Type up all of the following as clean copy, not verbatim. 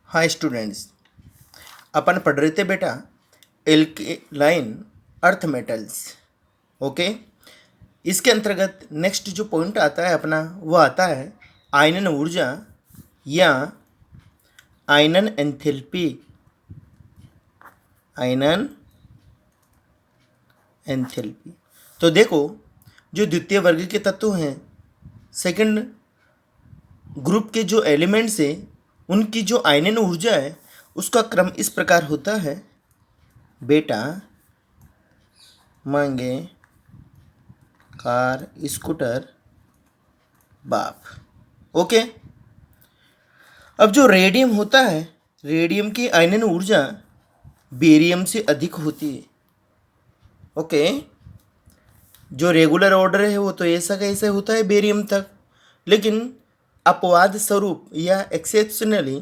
Hi students, अपन पढ़ रहे थे बेटा एल्केलाइन अर्थ मेटल्स। ओके, इसके अंतर्गत नेक्स्ट जो पॉइंट आता है अपना वो आता है आयनन ऊर्जा या आयनन एंथैल्पी। आयनन एंथैल्पी तो देखो, जो द्वितीय वर्ग के तत्व हैं, सेकंड ग्रुप के जो एलिमेंट्स हैं, उनकी जो आयनन ऊर्जा है उसका क्रम इस प्रकार होता है बेटा। मांगे, कार, स्कूटर, बाप। ओके, अब जो रेडियम होता है, रेडियम की आयनन ऊर्जा बेरियम से अधिक होती है। ओके, जो रेगुलर ऑर्डर है वो तो ऐसा कैसे होता है बेरियम तक, लेकिन अपवाद स्वरूप या एक्सेप्शनली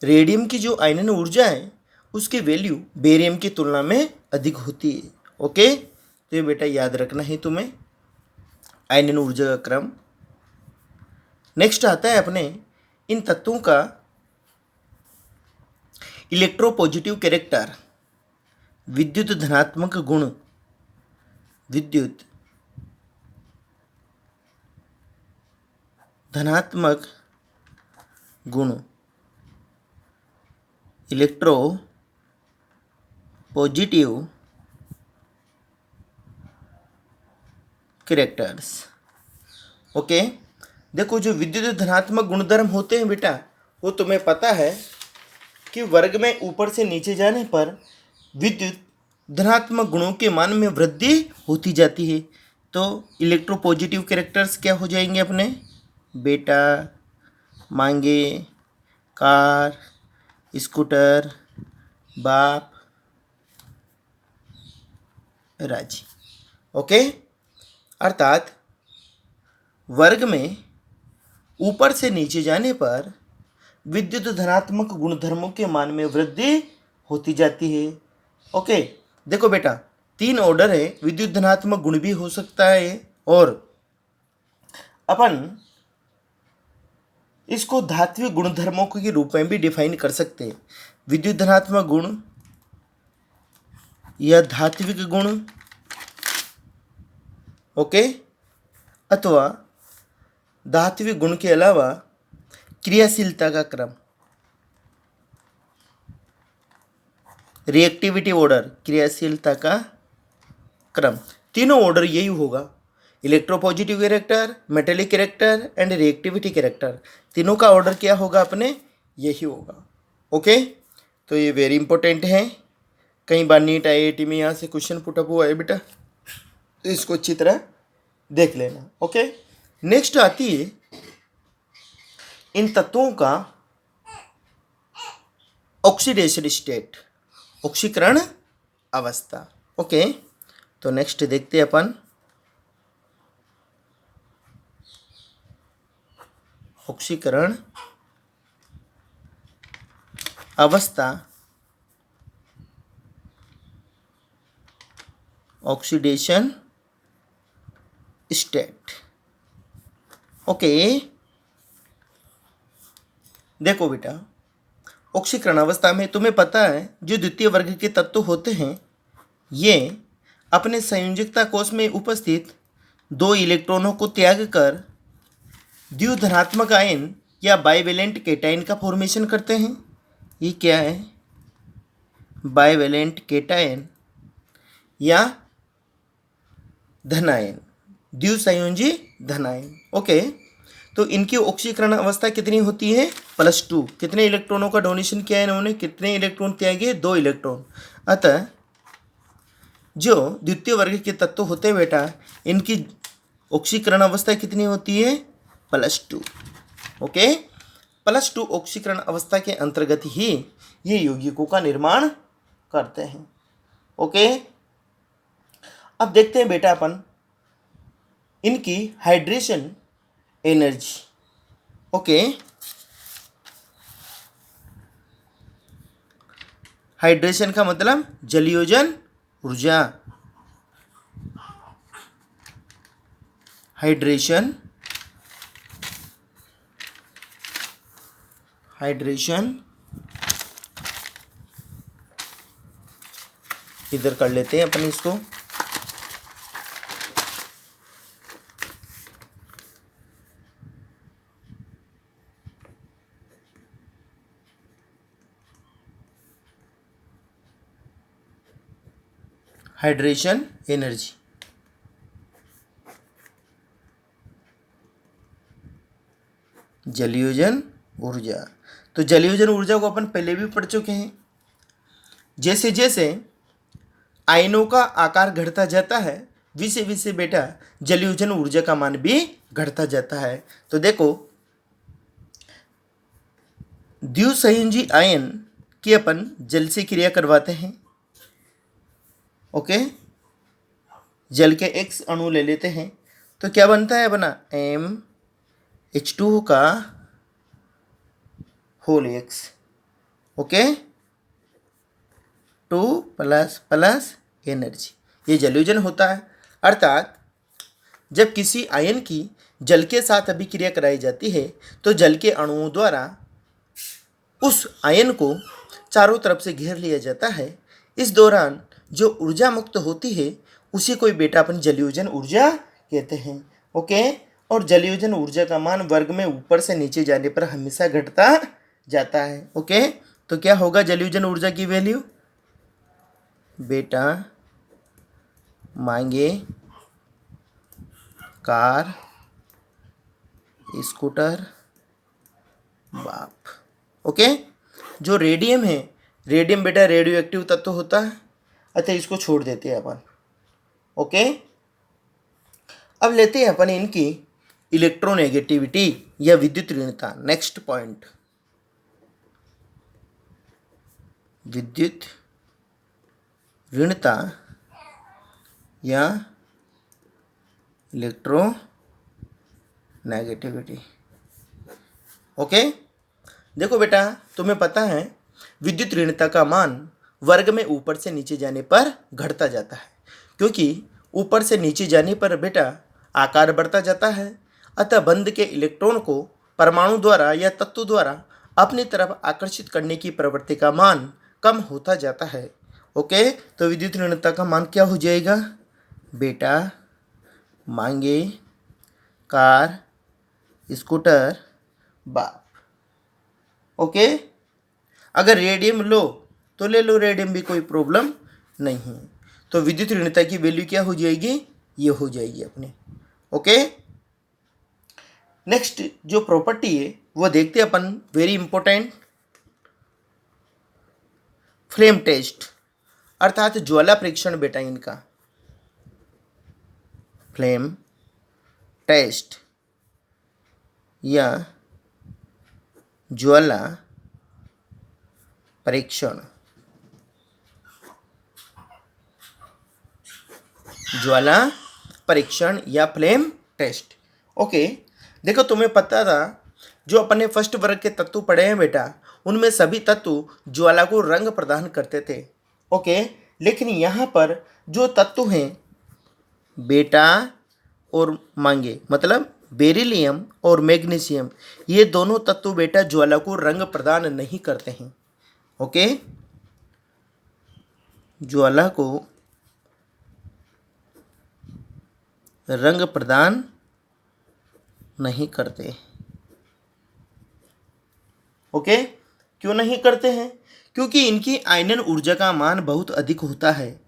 रेडियम की जो आयनन ऊर्जा है उसकी वैल्यू बेरियम की तुलना में अधिक होती है। ओके, तो ये बेटा याद रखना है तुम्हें, आयनन ऊर्जा का क्रम। नेक्स्ट आता है अपने इन तत्वों का इलेक्ट्रोपॉजिटिव कैरेक्टर, विद्युत धनात्मक गुण। विद्युत धनात्मक गुण, इलेक्ट्रो पॉजिटिव कैरेक्टर्स। ओके, देखो जो विद्युत धनात्मक गुणधर्म होते हैं बेटा, वो तुम्हें पता है कि वर्ग में ऊपर से नीचे जाने पर विद्युत धनात्मक गुणों के मान में वृद्धि होती जाती है। तो इलेक्ट्रोपॉजिटिव कैरेक्टर्स क्या हो जाएंगे अपने बेटा? मांगे, कार, स्कूटर, बाप, राजी। ओके, अर्थात वर्ग में ऊपर से नीचे जाने पर विद्युत धनात्मक गुणधर्मों के मान में वृद्धि होती जाती है। ओके, देखो बेटा, तीन ऑर्डर है, विद्युत धनात्मक गुण भी हो सकता है और अपन इसको धात्विक गुणधर्मों के रूप में भी डिफाइन कर सकते हैं। विद्युत धनात्मक गुण या धात्विक गुण, ओके, अथवा धात्विक गुण के अलावा क्रियाशीलता का क्रम, रिएक्टिविटी ऑर्डर, क्रियाशीलता का क्रम। तीनों ऑर्डर यही होगा, electropositive character, metallic character and reactivity character. तीनों का ऑर्डर क्या होगा अपने? यही होगा। ओके, तो ये वेरी इंपॉर्टेंट है, कई बार नीट IIT में यहाँ से क्वेश्चन पुटअप हुआ है बेटा, तो इसको अच्छी तरह देख लेना। ओके, नेक्स्ट आती है इन तत्वों का ऑक्सीडेशन स्टेट, ऑक्सीकरण अवस्था। ओके, तो नेक्स्ट देखते हैं अपन ऑक्सीकरण अवस्था, ऑक्सीडेशन स्टेट। ओके, देखो बेटा, ऑक्सीकरण अवस्था में तुम्हें पता है जो द्वितीय वर्ग के तत्व होते हैं, ये अपने संयोजकता कोश में उपस्थित दो इलेक्ट्रॉनों को त्याग कर द्विधनात्मक आयन या बाइवेलेंट केटायन का फॉर्मेशन करते हैं। ये क्या है? बाइवेलेंट केटायन या धनायन, द्विसंयोजी धनायन। ओके, तो इनकी ऑक्सीकरण अवस्था कितनी होती है? +2। कितने इलेक्ट्रॉनों का डोनेशन किया है इन्होंने? कितने इलेक्ट्रॉन त्यागे? 2 इलेक्ट्रॉन। अतः जो द्वितीय वर्ग के तत्व होते हैं बेटा, इनकी ऑक्सीकरण अवस्था कितनी होती है? +2। ओके, +2 ऑक्सीकरण अवस्था के अंतर्गत ही ये यौगिकों का निर्माण करते हैं। ओके, अब देखते हैं बेटा अपन इनकी हाइड्रेशन एनर्जी। ओके, हाइड्रेशन का मतलब जलयोजन ऊर्जा, हाइड्रेशन इधर कर लेते हैं अपन इसको। हाइड्रेशन एनर्जी, जलयोजन ऊर्जा। तो जलयोजन ऊर्जा को अपन पहले भी पढ़ चुके हैं। जैसे जैसे आयनों का आकार घटता जाता है वैसे वैसे बेटा जलयोजन ऊर्जा का मान भी घटता जाता है। तो देखो द्विसंयोजी आयन की अपन जल से क्रिया करवाते हैं। ओके, जल के X अणु ले लेते हैं तो क्या बनता है अपना MH2 का whole X। Okay, 2 plus plus energy, ये जलयोजन होता है। अर्थात जब किसी आयन की जल के साथ अभिक्रिया कराई जाती है तो जल के अणुओं द्वारा उस आयन को चारों तरफ से घेर लिया जाता है। इस दौरान जो ऊर्जा मुक्त होती है उसी को बेटा अपन जलयोजन ऊर्जा कहते हैं। ओके, और जलयोजन ऊर्जा का मान वर्ग में ऊपर से नीचे जाने पर हमेशा घटता जाता है। ओके, तो क्या होगा जलयोजन ऊर्जा की वैल्यू बेटा मांगे कार, स्कूटर, बाप। ओके, जो रेडियम है, रेडियम बेटा रेडियो एक्टिव तत्व होता है, अतः इसको छोड़ देते हैं अपन। ओके, अब लेते हैं अपन इनकी इलेक्ट्रोनेगेटिविटी या विद्युत ऋणता। नेक्स्ट पॉइंट, विद्युत ऋणता या इलेक्ट्रोनेगेटिविटी। ओके, देखो बेटा तुम्हें पता है विद्युत ऋणता का मान वर्ग में ऊपर से नीचे जाने पर घटता जाता है, क्योंकि ऊपर से नीचे जाने पर बेटा आकार बढ़ता जाता है। अतः बंध के इलेक्ट्रॉन को परमाणु द्वारा या तत्व द्वारा अपनी तरफ आकर्षित करने की प्रवृत्ति का मान कम होता जाता है। ओके, तो विद्युत ऋणता का मान क्या हो जाएगा बेटा मांगे कार, स्कूटर, बाप। ओके, अगर रेडियम लो तो ले लो रेडियम भी, कोई प्रॉब्लम नहीं। तो विद्युत ऋणता की वैल्यू क्या हो जाएगी, ये हो जाएगी अपने। ओके, नेक्स्ट जो प्रॉपर्टी है वो देखते हैं अपन, वेरी इंपॉर्टेंट, फ्लेम टेस्ट अर्थात ज्वाला परीक्षण बेटा इनका। फ्लेम टेस्ट या ज्वाला परीक्षण, ज्वाला परीक्षण या फ्लेम टेस्ट। ओके, देखो तुम्हें पता था जो अपने फर्स्ट वर्ग के तत्व पढ़े हैं बेटा, उनमें सभी तत्व ज्वाला को रंग प्रदान करते थे। ओके, लेकिन यहाँ पर जो तत्व हैं बेटा और मांगे, मतलब बेरिलियम और मैग्नीशियम, ये दोनों तत्व बेटा ज्वाला को रंग प्रदान नहीं करते हैं। ओके, ज्वाला को रंग प्रदान नहीं करते। ओके, क्यों नहीं करते हैं, क्योंकि इनकी आयनन ऊर्जा का मान बहुत अधिक होता है।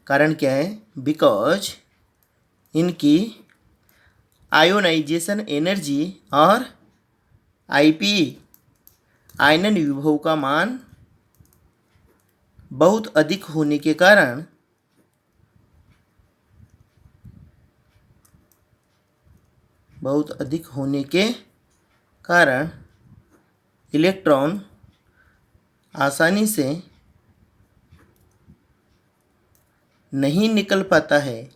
कारण क्या है, बिकॉज इनकी आयोनाइजेशन एनर्जी और आईपी आयनन विभव का मान बहुत अधिक होने के कारण इलेक्ट्रॉन आसानी से नहीं निकल पाता है।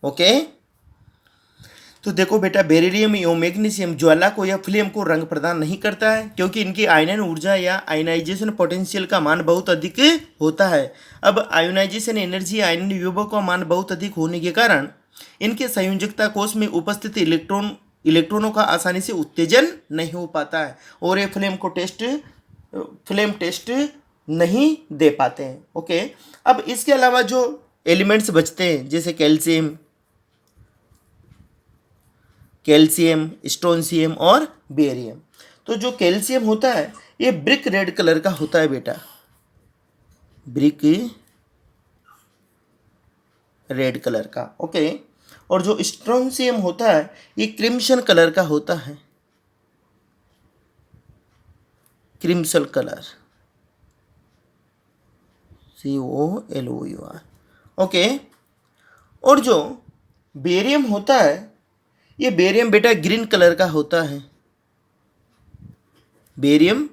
ओके, तो देखो बेटा बेरिलियम एवं मैग्नीशियम ज्वाला को या फ्लेम को रंग प्रदान नहीं करता है, क्योंकि इनकी आयनन ऊर्जा या आयनाइजेशन पोटेंशियल का मान बहुत अधिक होता है। अब आयोनाइजेशन एनर्जी आयनन विभव का मान बहुत अधिक होने के कारण इनके संयोजकता कोष में उपस्थित इलेक्ट्रॉन इलेक्ट्रॉनों का आसानी से उत्तेजन नहीं हो पाता है और ये फ्लेम टेस्ट नहीं दे पाते हैं। ओके, अब इसके अलावा जो एलिमेंट्स बचते हैं जैसे कैल्शियम, स्ट्रोंशियम और बेरियम। तो जो कैल्शियम होता है ये ब्रिक रेड कलर का होता है बेटा, ब्रिक रेड कलर का। ओके, और जो स्ट्रोंशियम होता है ये क्रिम्सन कलर का होता है, क्रिम्सन कलर, COLOUR। ओके, और जो बेरियम होता है ये बेरियम बेटा ग्रीन कलर का होता है। बेरियम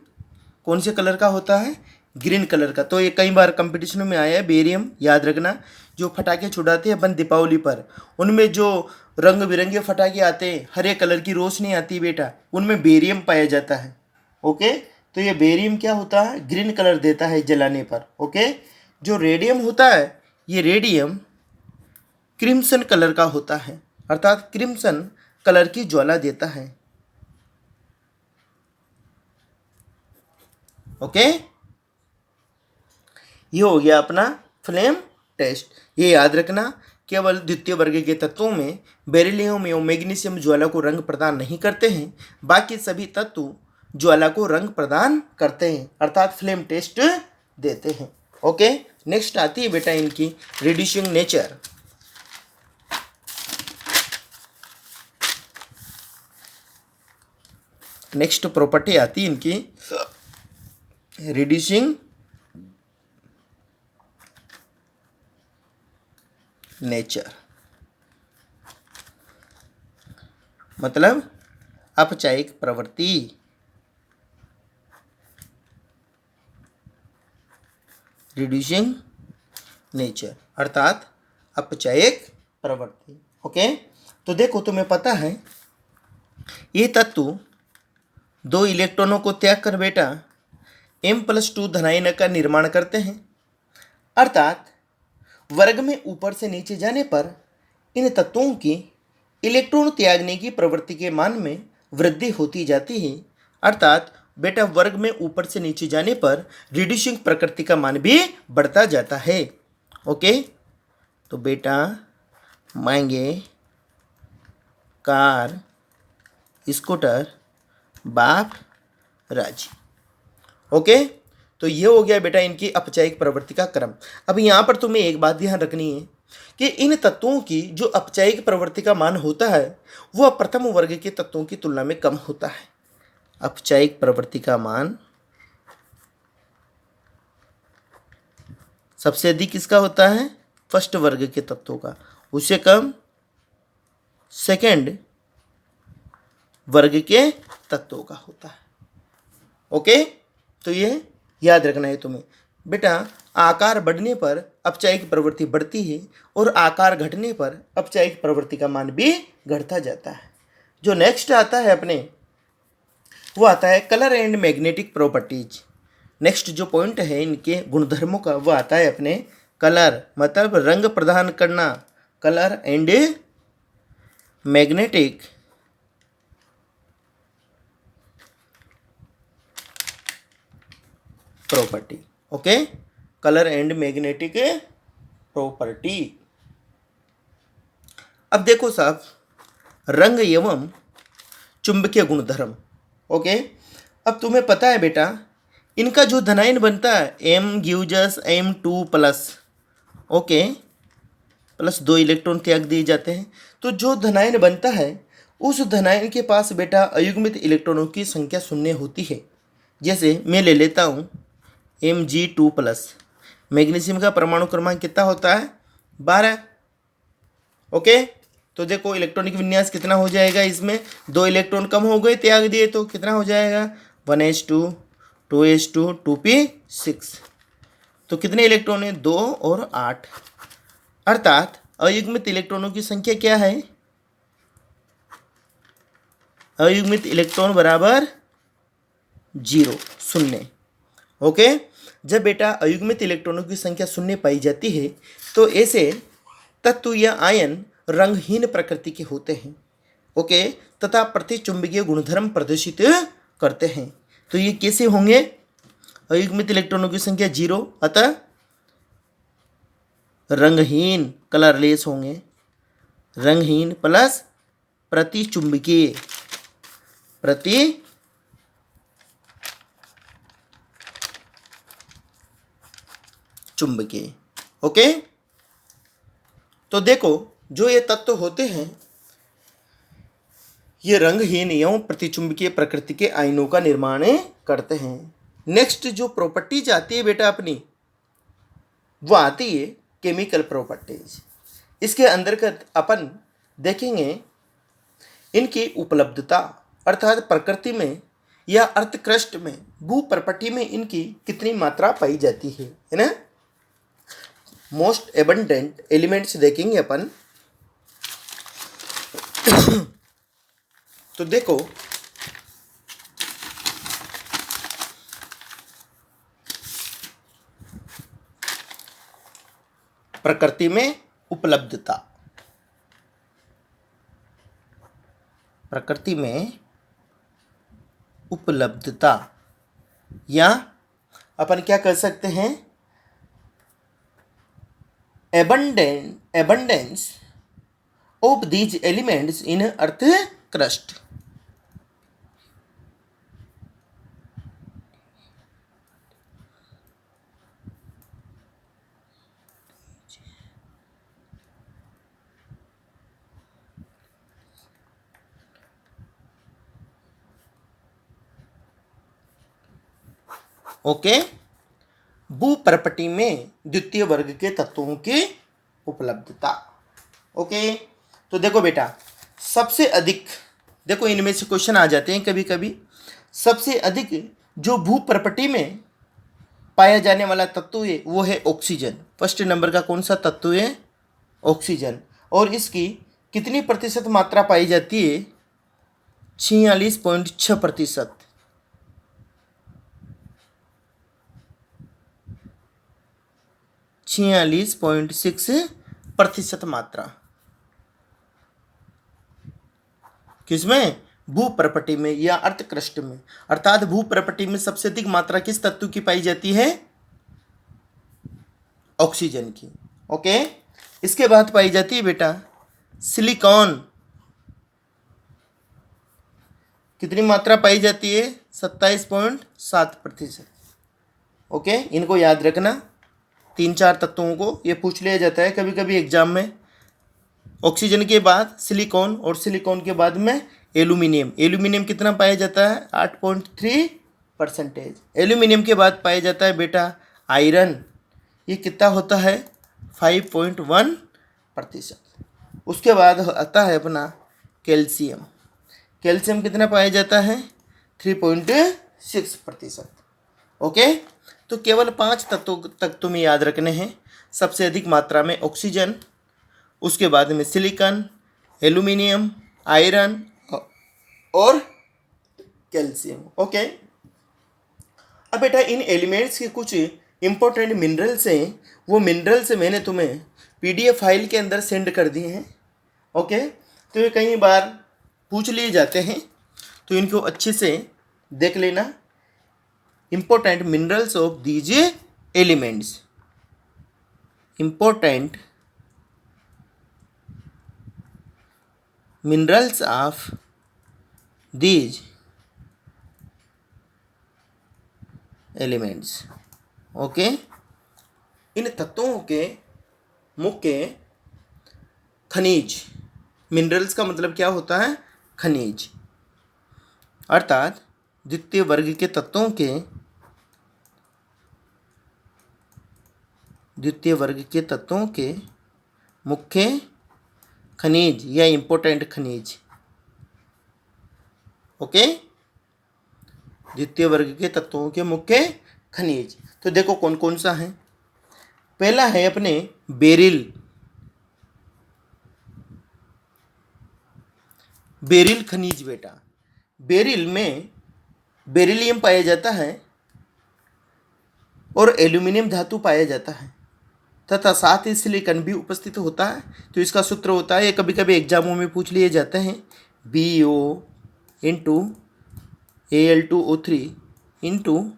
कौन से कलर का होता है? ग्रीन कलर का। तो ये कई बार कंपटीशन में आया है बेरियम, याद रखना। जो फटाके छुड़ाते हैं अपन दीपावली पर, उनमें जो रंग बिरंगे फटाके आते हैं, हरे कलर की रोशनी आती है बेटा, उनमें बेरियम पाया जाता है। ओके, तो ये बेरियम क्या होता है? ग्रीन कलर देता है जलाने पर। ओके, जो रेडियम होता है ये रेडियम क्रिम्सन कलर का होता है, अर्थात क्रिम्सन कलर की ज्वाला देता है। ओके, ये हो गया अपना फ्लेम टेस्ट। ये याद रखना, केवल द्वितीय वर्ग के तत्वों में बेरिलियम एवं मैग्नीशियम ज्वाला को रंग प्रदान नहीं करते हैं, बाकी सभी तत्व ज्वाला को रंग प्रदान करते हैं, अर्थात फ्लेम टेस्ट देते हैं। ओके, नेक्स्ट आती है बेटा इनकी रिड्यूसिंग नेचर। नेक्स्ट प्रॉपर्टी आती है इनकी रिड्यूसिंग नेचर, मतलब अपचायिक प्रवृत्ति। रिड्यूसिंग नेचर अर्थात अपचायिक प्रवृत्ति। ओके, तो देखो तुम्हें पता है ये तत्व 2 इलेक्ट्रॉनों को त्याग कर बेटा M+2 धनायन का निर्माण करते हैं, अर्थात वर्ग में ऊपर से नीचे जाने पर इन तत्वों की इलेक्ट्रॉन त्यागने की प्रवृत्ति के मान में वृद्धि होती जाती है, अर्थात बेटा वर्ग में ऊपर से नीचे जाने पर रिड्यूसिंग प्रकृति का मान भी बढ़ता जाता है। ओके, तो बेटा महंगे कार, स्कूटर, बाप राजी। ओके, तो ये हो गया बेटा इनकी अपचायिक प्रवृत्ति का क्रम। अब यहाँ पर तुम्हें एक बात ध्यान रखनी है कि इन तत्वों की जो अपचायिक प्रवृत्ति का मान होता है वह प्रथम वर्ग के तत्वों की तुलना में कम होता है। अपचायिक प्रवृत्ति का मान सबसे अधिक किसका होता है? फर्स्ट वर्ग के तत्वों का, उससे कम सेकंड वर्ग के तत्वों का होता है। ओके, तो ये याद रखना है तुम्हें बेटा। आकार बढ़ने पर अपचायिक प्रवृत्ति बढ़ती है और आकार घटने पर अपचायिक प्रवृत्ति का मान भी घटता जाता है। जो नेक्स्ट आता है अपने वो आता है colour and magnetic properties. Next जो पॉइंट है इनके गुणधर्मों का वो आता है अपने कलर, मतलब रंग प्रदान करना, colour and magnetic property. Okay, colour and magnetic property. अब देखो साहब, रंग एवं चुंबकीय गुणधर्म। ओके, अब तुम्हें पता है बेटा इनका जो धनायन बनता है M gives us M2+। Okay, plus 2 electron त्याग दिए जाते हैं। तो जो धनायन बनता है उस धनायन के पास बेटा अयुग्मित इलेक्ट्रॉनों की संख्या शून्य होती है। जैसे मैं ले लेता हूँ Mg2+। मैग्नीशियम का परमाणु क्रमांक कितना होता है? 12। ओके, तो देखो इलेक्ट्रॉनिक विन्यास कितना हो जाएगा, इसमें 2 इलेक्ट्रॉन कम हो गए त्याग दिए, तो कितना हो जाएगा? 1s2 2s2 2p6। तो कितने इलेक्ट्रॉन है? 2 और 8, अर्थात अयुग्मित इलेक्ट्रॉनों की संख्या क्या है? अयुग्मित इलेक्ट्रॉन बराबर 0, शून्य। ओके, जब बेटा अयुग्मित इलेक्ट्रॉनों की संख्या शून्य पाई जाती है तो ऐसे तत्व या आयन रंगहीन प्रकृति के होते हैं ओके, तथा प्रतिचुंबकीय गुणधर्म प्रदर्शित करते हैं। तो ये कैसे होंगे? अयुग्मित इलेक्ट्रॉनों की संख्या 0, अतः रंगहीन कलरलेस होंगे। रंगहीन प्लस प्रतिचुंबकीय, चुंबकीय। ओके, तो देखो जो ये तत्व होते हैं ये रंगहीन एवं प्रतिचुंबकीय प्रकृति के आयनों का निर्माण करते हैं। नेक्स्ट जो प्रॉपर्टीज आती है बेटा अपनी, वो आती है केमिकल प्रॉपर्टीज। इसके अंतर्गत अपन देखेंगे इनकी उपलब्धता, अर्थात प्रकृति में या अर्धक्रस्ट में, भूपर्पटी में इनकी कितनी मात्रा पाई जाती है ना। मोस्ट एबंडेंट एलिमेंट्स देखेंगे अपन। तो देखो प्रकृति में उपलब्धता, प्रकृति में उपलब्धता, या अपन क्या कर सकते हैं, abundance of these elements in earth crust। Okay, भूपर्पटी में द्वितीय वर्ग के तत्वों की उपलब्धता। ओके, तो देखो बेटा सबसे अधिक, देखो इनमें से क्वेश्चन आ जाते हैं कभी कभी। सबसे अधिक जो भूपर्पटी में पाया जाने वाला तत्व है वो है ऑक्सीजन। फर्स्ट नंबर का कौन सा तत्व है? ऑक्सीजन। और इसकी कितनी प्रतिशत मात्रा पाई जाती है? 46.6%। 46.6% मात्रा किसमें? भूपर्पटी में या अर्धक्रस्ट में। अर्थात भूपर्पटी में सबसे अधिक मात्रा किस तत्व की पाई जाती है? ऑक्सीजन की। ओके, इसके बाद पाई जाती है बेटा सिलिकॉन। कितनी मात्रा पाई जाती है? 27.7%। ओके, इनको याद रखना। 3-4 तत्वों को ये पूछ लिया जाता है कभी कभी एग्जाम में। ऑक्सीजन के बाद सिलिकॉन, और सिलिकॉन के बाद में एल्यूमिनियम। एल्यूमिनियम कितना पाया जाता है? 8.3%। एल्यूमिनियम के बाद पाया जाता है बेटा आयरन। ये कितना होता है? 5.1%। उसके बाद आता है अपना कैल्शियम। कैल्शियम कितना पाया जाता है? 3.6%। ओके, तो केवल 5 तत्व तक तुम्हें याद रखने हैं। सबसे अधिक मात्रा में ऑक्सीजन, उसके बाद में सिलिकॉन, एल्यूमिनियम, आयरन और कैल्शियम। ओके, अब बेटा इन एलिमेंट्स के कुछ इंपॉर्टेंट मिनरल्स हैं। वो मिनरल्स मैंने तुम्हें PDF फाइल के अंदर सेंड कर दिए हैं। ओके, तो ये कई बार पूछ लिए जाते हैं, तो इनको अच्छे से देख लेना। important minerals of these elements, important minerals of these elements। Okay, इन तत्वों के मुख्य खनिज, मिनरल्स का मतलब क्या होता है? खनिज। अर्थात द्वितीय वर्ग के तत्वों के, द्वितीय वर्ग के तत्वों के मुख्य खनिज या इंपॉर्टेंट खनिज। ओके, द्वितीय वर्ग के तत्वों के मुख्य खनिज। तो देखो कौन कौन सा है। पहला है अपने बेरिल। बेरिल खनिज बेटा, बेरिल में बेरिलियम पाया जाता है और एल्यूमिनियम धातु पाया जाता है, तथा साथ ही सिलिकॉन भी उपस्थित होता है। तो इसका सूत्र होता है, ये कभी कभी एग्जामों में पूछ लिए जाते हैं, BO into Al2O3 into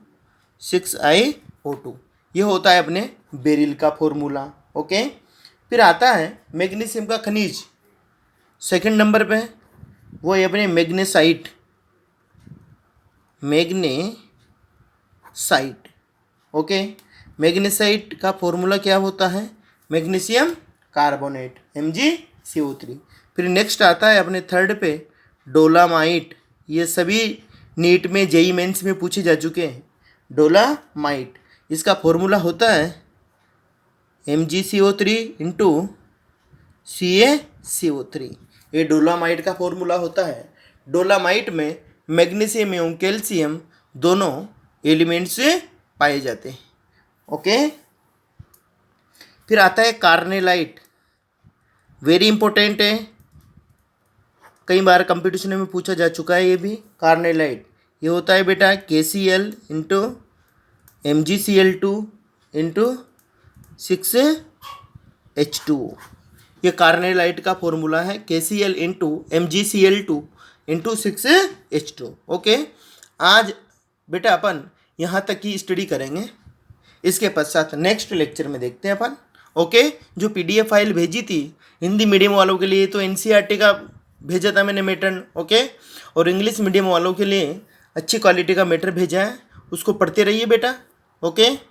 6iO2, ये होता है अपने बेरिल का फॉर्मूला। ओके, फिर आता है मैग्नीशियम का खनिज सेकंड नंबर पे, वो है अपने मैग्नेसाइट। ओके, मैग्नेसाइट का फॉर्मूला क्या होता है? Magnesium carbonate MgCO3। फिर नेक्स्ट आता है अपने थर्ड पे डोलामाइट। ये सभी नीट में जेई मेंस में पूछे जा चुके हैं। डोलामाइट, इसका फॉर्मूला होता है MgCO3 इंटू CaCO3। ये डोलामाइट का फॉर्मूला होता है। डोलामाइट में मैग्नीशियम एवं कैल्शियम दोनों एलिमेंट्स पाए जाते हैं। ओके, फिर आता है कार्नेलाइट, वेरी इंपॉर्टेंट है, कई बार कंपटीशन में पूछा जा चुका है ये भी। कार्नेलाइट ये होता है बेटा KCl into MgCl2 into 6H2O। ये कार्नेलाइट का फॉर्मूला है, KCl into MgCl2 into 6H2O। Okay, आज बेटा अपन यहाँ तक की स्टडी करेंगे। इसके पश्चात नेक्स्ट लेक्चर में देखते हैं अपन। ओके, जो PDF फाइल भेजी थी हिंदी मीडियम वालों के लिए तो NCERT का भेजा था मैंने मैटर। ओके, और इंग्लिश मीडियम वालों के लिए अच्छी क्वालिटी का मैटर भेजा है, उसको पढ़ते रहिए बेटा। ओके।